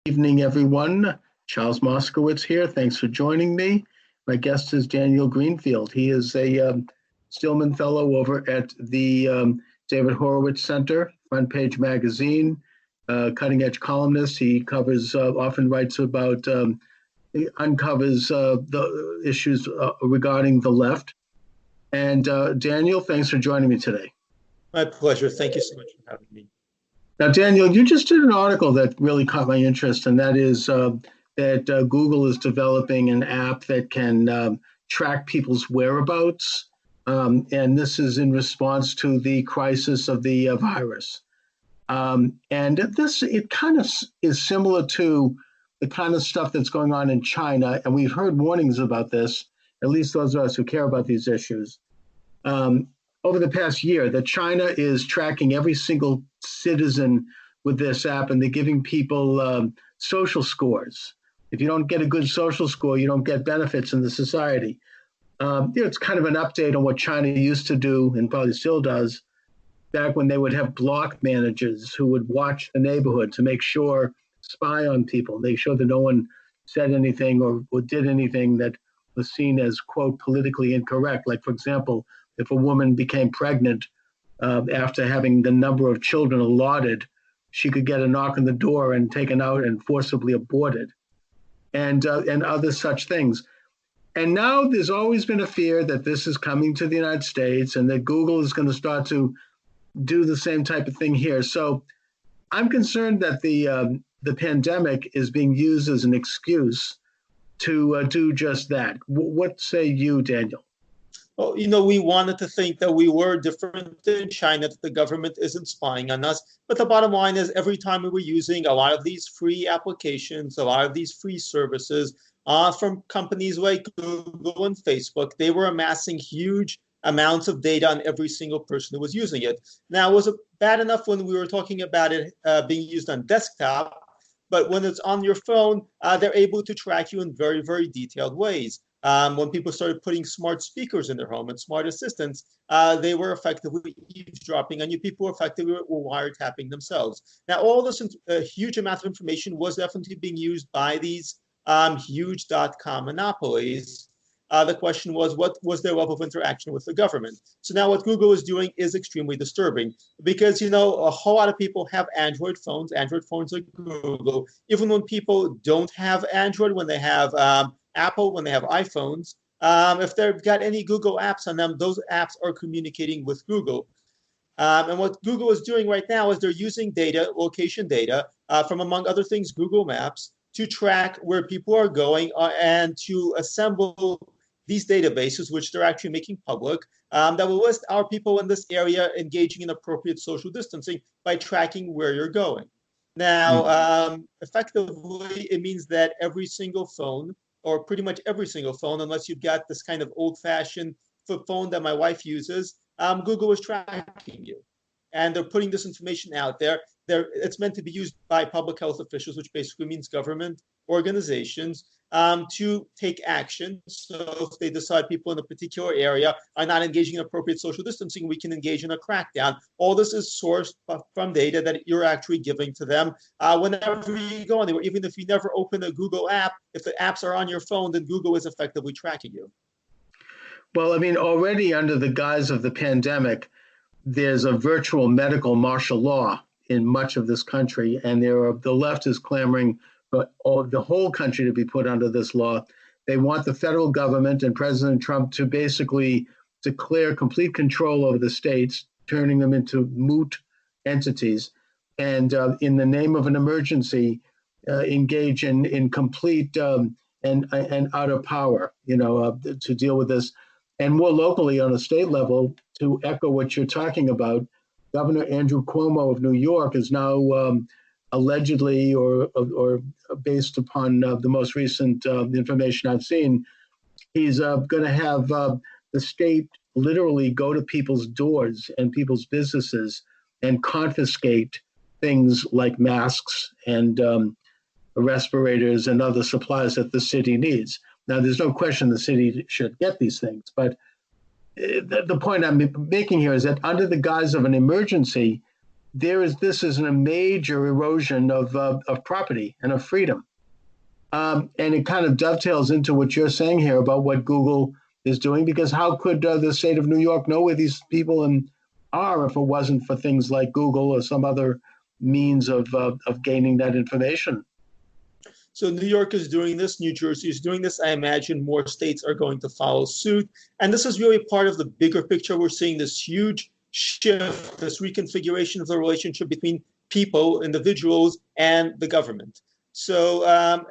Evening, everyone. Charles Moscowitz here. Thanks for joining me. My guest is Daniel Greenfield. He is a Stillman Fellow over at the David Horowitz Center, FrontPage Magazine, cutting edge columnist. He covers, often writes about, uncovers the issues regarding the left. And Daniel, thanks for joining me today. My pleasure. Thank you so much for having me. Now, Daniel, you just did an article that really caught my interest, and that is that Google is developing an app that can track people's whereabouts. And this is in response to the crisis of the virus. And it kind of is similar to the kind of stuff that's going on in China. And we've heard warnings about this, at least those of us who care about these issues. Over the past year, that China is tracking every single citizen with this app, and they're giving people social scores. If you don't get a good social score, you don't get benefits in the society. It's kind of an update on what China used to do, and probably still does, back when they would have block managers who would watch the neighborhood to make sure, spy on people, make sure that no one said anything or did anything that was seen as, quote, politically incorrect. Like, for example, if a woman became pregnant after having the number of children allotted, she could get a knock on the door and taken out and forcibly aborted, and other such things. And now there's always been a fear that this is coming to the United States and that Google is going to start to do the same type of thing here. So I'm concerned that the pandemic is being used as an excuse to do just that. What say you, Daniel? Well, we wanted to think that we were different in China, that the government isn't spying on us. But the bottom line is every time we were using a lot of these free applications, a lot of these free services from companies like Google and Facebook, they were amassing huge amounts of data on every single person who was using it. Now, was it bad enough when we were talking about it being used on desktop? But when it's on your phone, they're able to track you in very, very detailed ways. When people started putting smart speakers in their home and smart assistants, they were effectively eavesdropping on you. People effectively were wiretapping themselves. Now, all this huge amount of information was definitely being used by these huge .com monopolies. The question was, what was their level of interaction with the government? So now what Google is doing is extremely disturbing because, a whole lot of people have Android phones like Google. Even when people don't have Android, when they have Apple, when they have iPhones, if they've got any Google apps on them, those apps are communicating with Google. And what Google is doing right now is they're using data, location data, from among other things, Google Maps, to track where people are going and to assemble these databases, which they're actually making public, that will list our people in this area engaging in appropriate social distancing by tracking where you're going. Now, effectively, it means that every single phone, or pretty much every single phone, unless you've got this kind of old-fashioned flip phone that my wife uses, Google is tracking you. And they're putting this information out there. It's meant to be used by public health officials, which basically means government organizations, to take action. So if they decide people in a particular area are not engaging in appropriate social distancing, we can engage in a crackdown. All this is sourced from data that you're actually giving to them whenever you go anywhere. Even if you never open a Google app, if the apps are on your phone, then Google is effectively tracking you. Well, I mean, already under the guise of the pandemic, there's a virtual medical martial law in much of this country, and the left is clamoring for the whole country to be put under this law. They want the federal government and President Trump to basically declare complete control over the states, turning them into moot entities, and in the name of an emergency, engage in complete and utter power, to deal with this. And more locally on a state level, to echo what you're talking about, Governor Andrew Cuomo of New York is now allegedly, or based upon the most recent information I've seen, he's going to have the state literally go to people's doors and people's businesses and confiscate things like masks and respirators and other supplies that the city needs. Now, there's no question the city should get these things, but the point I'm making here is that under the guise of an emergency, this is a major erosion of property and of freedom. And it kind of dovetails into what you're saying here about what Google is doing, because how could the state of New York know where these people are if it wasn't for things like Google or some other means of gaining that information? So New York is doing this, New Jersey is doing this. I imagine more states are going to follow suit. And this is really part of the bigger picture. We're seeing this huge shift, this reconfiguration of the relationship between people, individuals, and the government. So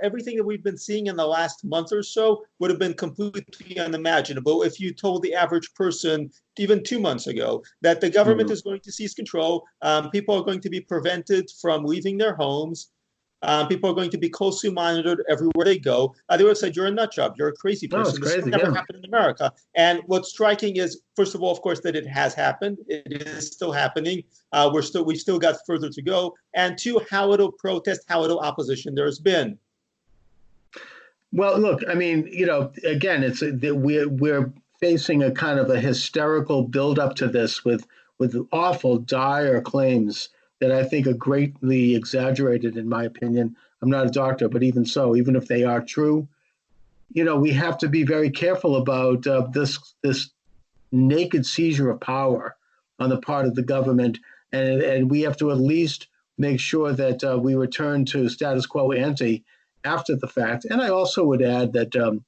everything that we've been seeing in the last month or so would have been completely unimaginable if you told the average person even 2 months ago that the government is going to seize control. People are going to be prevented from leaving their homes. People are going to be closely monitored everywhere they go. They would have said, you're a nut job, you're a crazy person. This will never happen in America. And what's striking is, first of all, of course, that it has happened. It is still happening. We've still got further to go. And two, how little protest, how little opposition there's been. Well, look, I mean, again, we're facing a kind of a hysterical buildup to this with awful, dire claims that I think are greatly exaggerated, in my opinion. I'm not a doctor, but even so, even if they are true, we have to be very careful about this naked seizure of power on the part of the government, and we have to at least make sure that we return to status quo ante after the fact. And I also would add that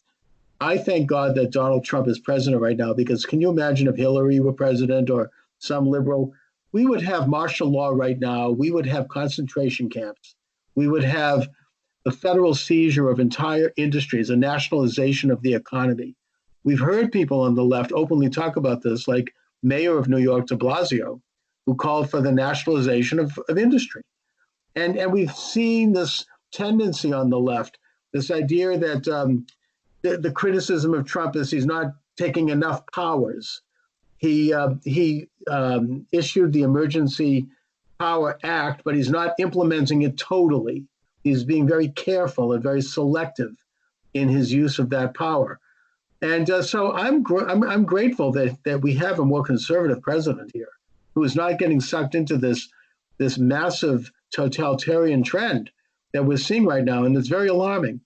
I thank God that Donald Trump is president right now, because can you imagine if Hillary were president or some liberal? We would have martial law right now. We would have concentration camps. We would have the federal seizure of entire industries, a nationalization of the economy. We've heard people on the left openly talk about this, like Mayor of New York de Blasio, who called for the nationalization of industry. And we've seen this tendency on the left, this idea that the criticism of Trump is he's not taking enough powers. He issued the Emergency Power Act, but he's not implementing it totally. He's being very careful and very selective in his use of that power. And so I'm grateful that we have a more conservative president here, who is not getting sucked into this massive totalitarian trend that we're seeing right now, and it's very alarming.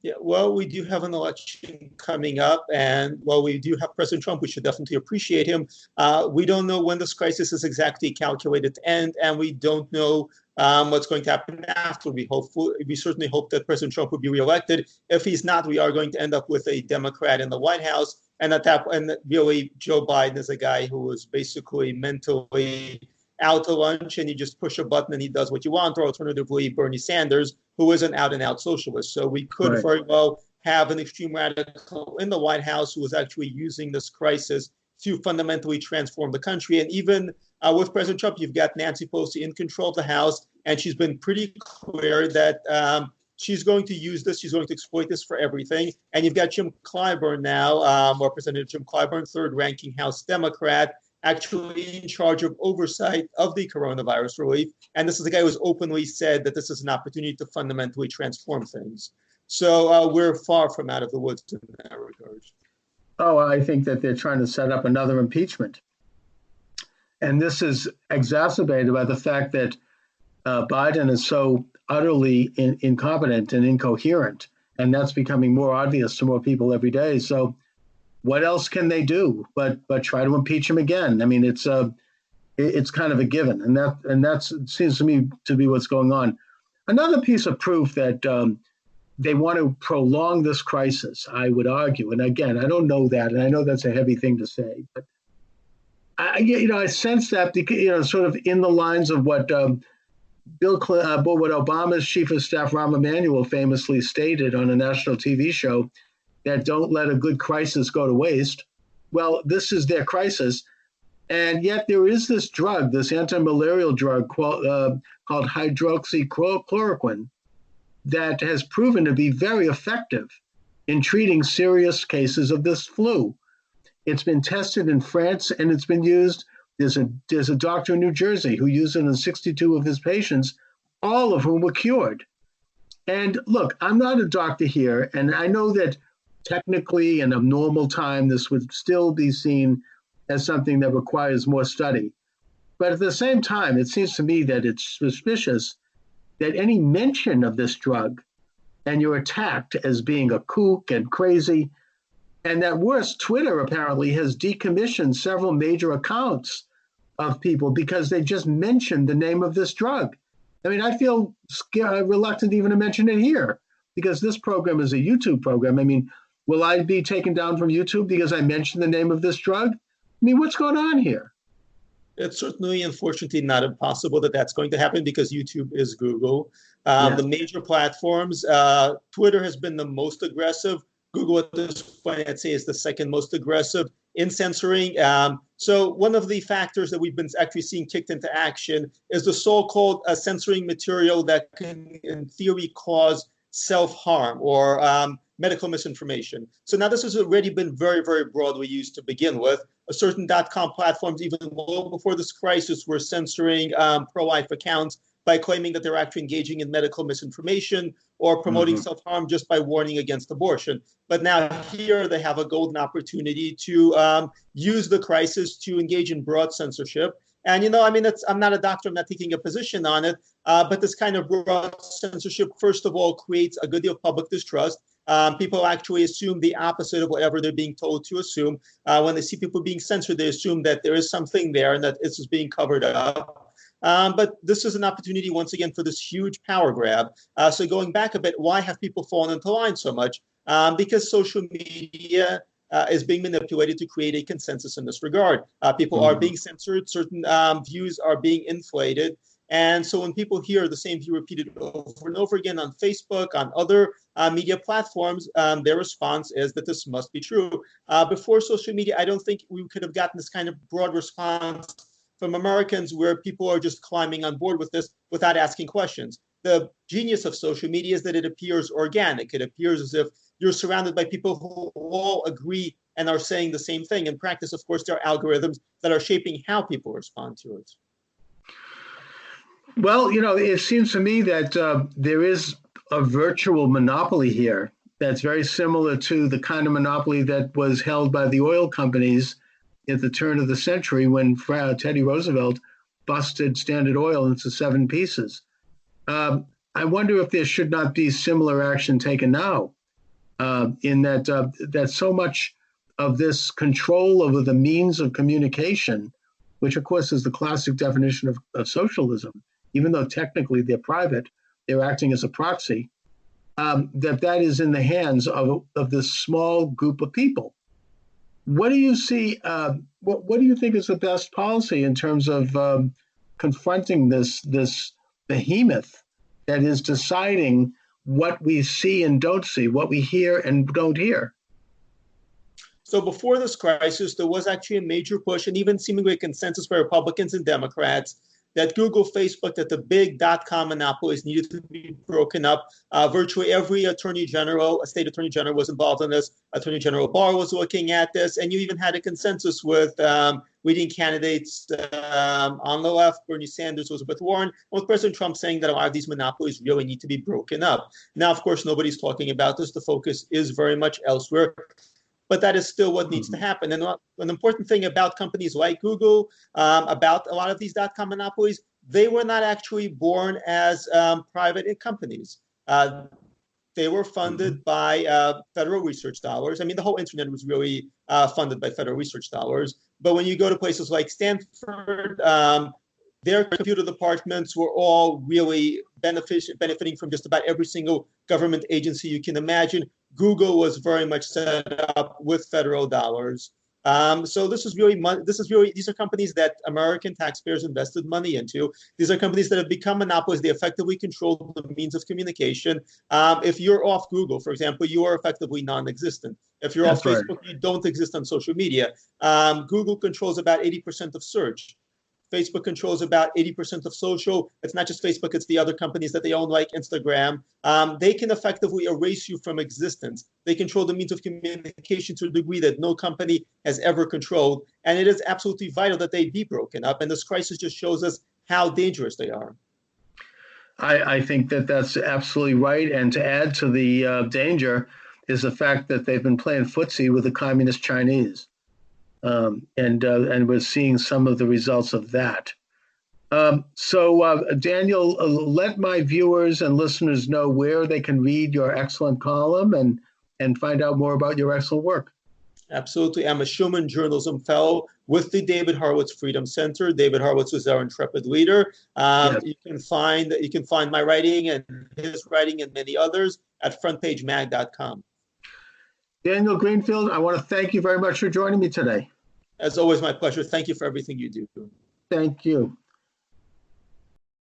Yeah, well, we do have an election coming up, and while we do have President Trump, we should definitely appreciate him. We don't know when this crisis is exactly calculated to end, and we don't know what's going to happen after. We certainly hope that President Trump will be reelected. If he's not, we are going to end up with a Democrat in the White House, and really Joe Biden is a guy who was basically mentally out to lunch, and you just push a button and he does what you want, or alternatively Bernie Sanders, who is an out-and-out socialist. So we could very well have an extreme radical in the White House who is actually using this crisis to fundamentally transform the country. And even with President Trump, you've got Nancy Pelosi in control of the House, and she's been pretty clear that she's going to use this, she's going to exploit this for everything. And you've got Jim Clyburn now, Representative Jim Clyburn, third-ranking House Democrat, actually in charge of oversight of the coronavirus relief. And this is a guy who's openly said that this is an opportunity to fundamentally transform things. So we're far from out of the woods in that regard. Oh, I think that they're trying to set up another impeachment. And this is exacerbated by the fact that Biden is so utterly incompetent and incoherent. And that's becoming more obvious to more people every day. So what else can they do but try to impeach him again? I mean, it's kind of a given, and that seems to me to be what's going on. Another piece of proof that they want to prolong this crisis, I would argue, and again, I don't know that, and I know that's a heavy thing to say, but I sense that sort of in the lines of what what Obama's chief of staff Rahm Emanuel famously stated on a national TV show, that don't let a good crisis go to waste. Well, this is their crisis. And yet there is this drug, this anti-malarial drug called hydroxychloroquine, that has proven to be very effective in treating serious cases of this flu. It's been tested in France, and it's been used. There's a doctor in New Jersey who used it on 62 of his patients, all of whom were cured. And look, I'm not a doctor here, and I know that technically, in a normal time, this would still be seen as something that requires more study. But at the same time, it seems to me that it's suspicious that any mention of this drug and you're attacked as being a kook and crazy. And that worse, Twitter apparently has decommissioned several major accounts of people because they just mentioned the name of this drug. I mean, I feel reluctant even to mention it here because this program is a YouTube program. I mean, will I be taken down from YouTube because I mentioned the name of this drug? I mean, what's going on here? It's certainly, unfortunately, not impossible that that's going to happen because YouTube is Google. The major platforms, Twitter has been the most aggressive. Google at this point, I'd say, is the second most aggressive in censoring. So one of the factors that we've been actually seeing kicked into action is the so-called censoring material that can, in theory, cause self-harm or medical misinformation. So now this has already been very, very broadly used to begin with. Certain .com platforms, even well before this crisis, were censoring pro-life accounts by claiming that they're actually engaging in medical misinformation or promoting self-harm just by warning against abortion. But now here they have a golden opportunity to use the crisis to engage in broad censorship. And, you know, I mean, I'm not a doctor, I'm not taking a position on it, but this kind of broad censorship, first of all, creates a good deal of public distrust. People actually assume the opposite of whatever they're being told to assume. When they see people being censored, they assume that there is something there and that this is being covered up. But this is an opportunity, once again, for this huge power grab. So going back a bit, why have people fallen into line so much? Because social media is being manipulated to create a consensus in this regard. People are being censored, certain views are being inflated. And so when people hear the same view repeated over and over again on Facebook, on other media platforms, their response is that this must be true. Before social media, I don't think we could have gotten this kind of broad response from Americans where people are just climbing on board with this without asking questions. The genius of social media is that it appears organic. It appears as if you're surrounded by people who all agree and are saying the same thing. In practice, of course, there are algorithms that are shaping how people respond to it. Well, you know, it seems to me that there is a virtual monopoly here that's very similar to the kind of monopoly that was held by the oil companies at the turn of the century when Teddy Roosevelt busted Standard Oil into 7 pieces. I wonder if there should not be similar action taken now, in that so much of this control over the means of communication, which of course is the classic definition of socialism, even though technically they're private, they're acting as a proxy, that is in the hands of this small group of people. What do you see? What do you think is the best policy in terms of confronting this behemoth that is deciding what we see and don't see, what we hear and don't hear? So before this crisis, there was actually a major push and even seemingly a consensus by Republicans and Democrats that Google, Facebook, that the big .com monopolies needed to be broken up. Virtually every attorney general, a state attorney general was involved in this. Attorney General Barr was looking at this. And you even had a consensus with leading candidates on the left. Bernie Sanders, Elizabeth Warren, with President Trump saying that a lot of these monopolies really need to be broken up. Now, of course, nobody's talking about this. The focus is very much elsewhere. But that is still what needs to happen. And an important thing about companies like Google, about a lot of these .com monopolies, they were not actually born as private companies. They were funded by federal research dollars. I mean, the whole internet was really funded by federal research dollars. But when you go to places like Stanford, their computer departments were all really benefiting from just about every single government agency you can imagine. Google was very much set up with federal dollars. So these are companies that American taxpayers invested money into. These are companies that have become monopolies. They effectively control the means of communication. If you're off Google, for example, you are effectively non-existent. If you're off Facebook, you don't exist on social media. Google controls about 80% of search. Facebook controls about 80% of social. It's not just Facebook, it's the other companies that they own, like Instagram. They can effectively erase you from existence. They control the means of communication to a degree that no company has ever controlled. And it is absolutely vital that they be broken up. And this crisis just shows us how dangerous they are. I think that that's absolutely right. And to add to the danger is the fact that they've been playing footsie with the communist Chinese. And we're seeing some of the results of that. Daniel, let my viewers and listeners know where they can read your excellent column and find out more about your excellent work. Absolutely. I'm a Schumann Journalism Fellow with the David Horowitz Freedom Center. David Horowitz was our intrepid leader. Yes. You can find my writing and his writing and many others at frontpagemag.com. Daniel Greenfield, I want to thank you very much for joining me today. As always, my pleasure. Thank you for everything you do. Thank you.